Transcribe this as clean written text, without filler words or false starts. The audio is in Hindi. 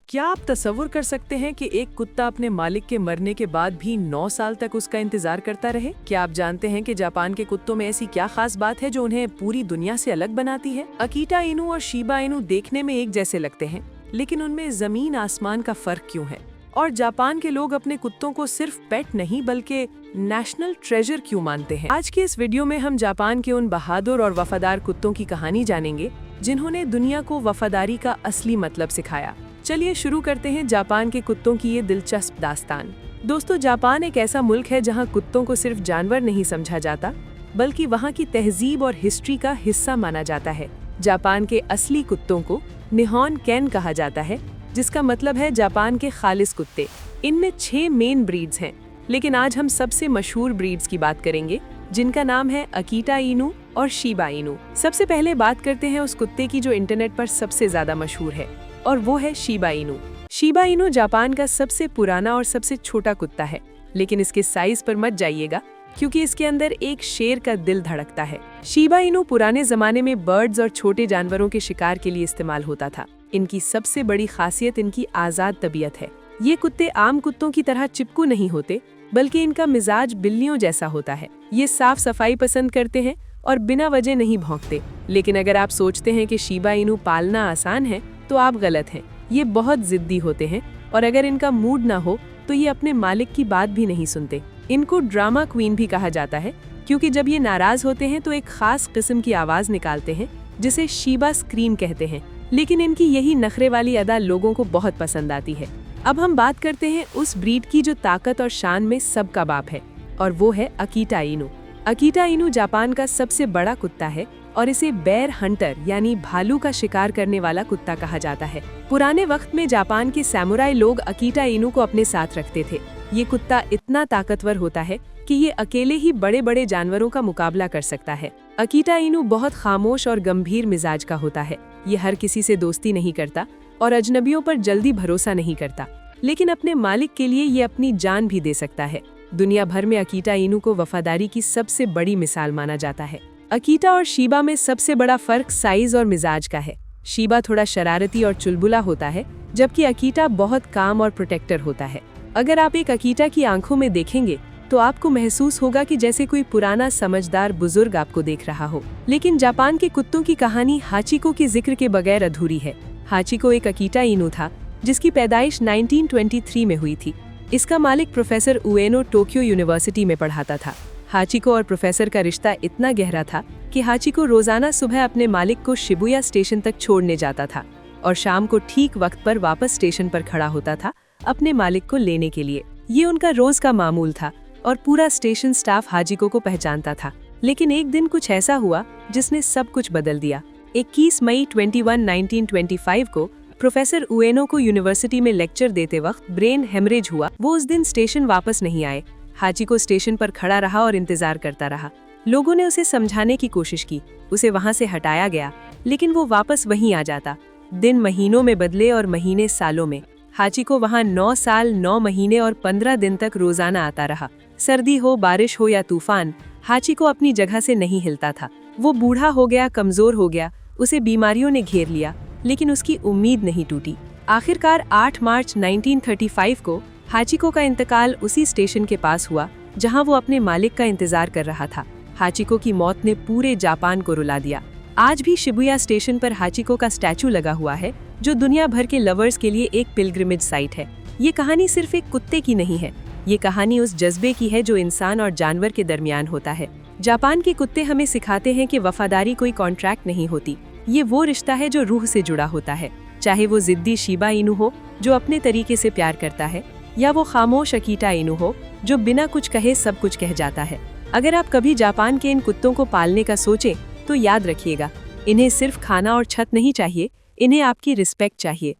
क्या आप तसव्वुर कर सकते हैं कि एक कुत्ता अपने मालिक के मरने के बाद भी 9 साल तक उसका इंतजार करता रहे? क्या आप जानते हैं कि जापान के कुत्तों में ऐसी क्या खास बात है जो उन्हें पूरी दुनिया से अलग बनाती है? अकीता इनू और शिबा इनू देखने में एक जैसे लगते हैं, लेकिन उनमें जमीन आसमान का फर्क क्यों है? और जापान के लोग अपने कुत्तों को सिर्फ पेट नहीं बल्कि नेशनल ट्रेजर क्यों मानते हैं? आज के इस वीडियो में हम जापान के उन बहादुर और वफादार कुत्तों की कहानी जानेंगे जिन्होंने दुनिया को वफादारी का असली मतलब सिखाया। चलिए शुरू करते हैं जापान के कुत्तों की ये दिलचस्प दास्तान। दोस्तों, जापान एक ऐसा मुल्क है जहां कुत्तों को सिर्फ जानवर नहीं समझा जाता, बल्कि वहां की तहजीब और हिस्ट्री का हिस्सा माना जाता है। जापान के असली कुत्तों को निहोन केन कहा जाता है, जिसका मतलब है जापान के खालिस कुत्ते। इनमें 6 मेन ब्रीड्स हैं, लेकिन आज हम सबसे मशहूर ब्रीड्स की बात करेंगे, जिनका नाम है अकीता इनू और शिबा इनू। सबसे पहले बात करते हैं उस कुत्ते की जो इंटरनेट पर सबसे ज्यादा मशहूर है, और वो है Shiba Inu. Shiba Inu Japan का सबसे पुराना और सबसे छोटा कुत्ता है, लेकिन इसके साइज पर मत जाइएगा, क्योंकि इसके अंदर एक शेर का दिल धड़कता है। शिबा इनू पुराने जमाने में बर्ड्स और छोटे जानवरों के शिकार के लिए इस्तेमाल होता था। इनकी सबसे बड़ी खासियत इनकी आजाद तबीयत है। ये कुत्ते आम कुत्तों की तरह चिपकू नहीं होते, बल्कि इनका मिजाज बिल्लियों जैसा होता है। ये साफ सफाई पसंद करते हैं और बिना वजह नहीं भौंकते। लेकिन अगर आप सोचते हैं कि शिबा इनू पालना आसान है, तो आप गलत हैं। ये बहुत जिद्दी होते हैं, और अगर इनका मूड ना हो तो ये अपने मालिक की बात भी नहीं सुनते। इनको ड्रामा क्वीन भी कहा जाता है, क्योंकि जब ये नाराज होते हैं तो एक खास किस्म की आवाज निकालते हैं, जिसे शिबा स्क्रीम कहते हैं। लेकिन इनकी यही नखरे वाली अदा लोगों को बहुत पसंद आती है। अब हम बात करते हैं उस ब्रीड की जो ताकत और शान में सबका बाप है, और वो है अकीता इनू। अकीता इनू जापान का सबसे बड़ा कुत्ता है, और इसे बेर हंटर यानी भालू का शिकार करने वाला कुत्ता कहा जाता है। पुराने वक्त में जापान के सैमुराई लोग अकीता इनू को अपने साथ रखते थे। ये कुत्ता इतना ताकतवर होता है कि ये अकेले ही बड़े बड़े जानवरों का मुकाबला कर सकता है। अकीता इनू बहुत खामोश और गंभीर मिजाज का होता है। ये हर किसी से दोस्ती नहीं करता और अजनबियों पर जल्दी भरोसा नहीं करता, लेकिन अपने मालिक के लिए ये अपनी जान भी दे सकता है। दुनिया भर में अकीता इनू को वफादारी की सबसे बड़ी मिसाल माना जाता है। अकीता और शिबा में सबसे बड़ा फर्क साइज और मिजाज का है। शिबा थोड़ा शरारती और चुलबुला होता है, जबकि अकीता बहुत काम और प्रोटेक्टर होता है। अगर आप एक अकीता की आंखों में देखेंगे तो आपको महसूस होगा कि जैसे कोई पुराना समझदार बुजुर्ग आपको देख रहा हो। लेकिन जापान के कुत्तों की कहानी हाचिको के जिक्र के बगैर अधूरी है। हाचिको एक अकीता इनू था, जिसकी पैदाइश 1923 में हुई थी। इसका मालिक प्रोफेसर उएनो टोक्यो यूनिवर्सिटी में पढ़ाता था। हाचिको और प्रोफेसर का रिश्ता इतना गहरा था कि हाचिको रोजाना सुबह अपने मालिक को शिबुया स्टेशन तक छोड़ने जाता था, और शाम को ठीक वक्त पर वापस स्टेशन पर खड़ा होता था अपने मालिक को लेने के लिए। ये उनका रोज का मामूल था, और पूरा स्टेशन स्टाफ हाचिको को पहचानता था। लेकिन एक दिन कुछ ऐसा हुआ जिसने सब कुछ बदल दिया। 21 मई 1925 को प्रोफेसर उएनो को यूनिवर्सिटी में लेक्चर देते वक्त ब्रेन हेमरेज हुआ। वो उस दिन स्टेशन वापस नहीं आए। हाचिको स्टेशन पर खड़ा रहा और इंतजार करता रहा। लोगों ने उसे समझाने की कोशिश की, उसे वहां से हटाया गया, लेकिन वो वापस वहीं आ जाता। दिन महीनों में बदले और महीने सालों में। हाचिको वहां 9 साल 9 महीने और 15 दिन तक रोजाना आता रहा। सर्दी हो, बारिश हो या तूफान, हाचिको अपनी जगह से नहीं हिलता था। वो बूढ़ा हो गया, कमजोर हो गया, उसे बीमारियों ने घेर लिया, लेकिन उसकी उम्मीद नहीं टूटी। आखिरकार 8 मार्च 1935 को हाचिको का इंतकाल उसी स्टेशन के पास हुआ जहां वो अपने मालिक का इंतजार कर रहा था। हाचिको की मौत ने पूरे जापान को रुला दिया। आज भी शिबुया स्टेशन पर हाचिको का स्टैचू लगा हुआ है, जो दुनिया भर के लवर्स के लिए एक पिलग्रिमेज साइट है। ये कहानी सिर्फ एक कुत्ते की नहीं है, ये कहानी उस जज्बे की है जो इंसान और जानवर के दरमियान होता है। जापान के कुत्ते हमें सिखाते हैं कि वफादारी कोई कॉन्ट्रैक्ट नहीं होती, ये वो रिश्ता है जो रूह से जुड़ा होता है। चाहे वो जिद्दी शिबा इनू हो जो अपने तरीके से प्यार करता है, या वो खामोश अकीता इनू हो जो बिना कुछ कहे सब कुछ कह जाता है। अगर आप कभी जापान के इन कुत्तों को पालने का सोचें तो याद रखिएगा, इन्हें सिर्फ खाना और छत नहीं चाहिए, इन्हें आपकी रिस्पेक्ट चाहिए।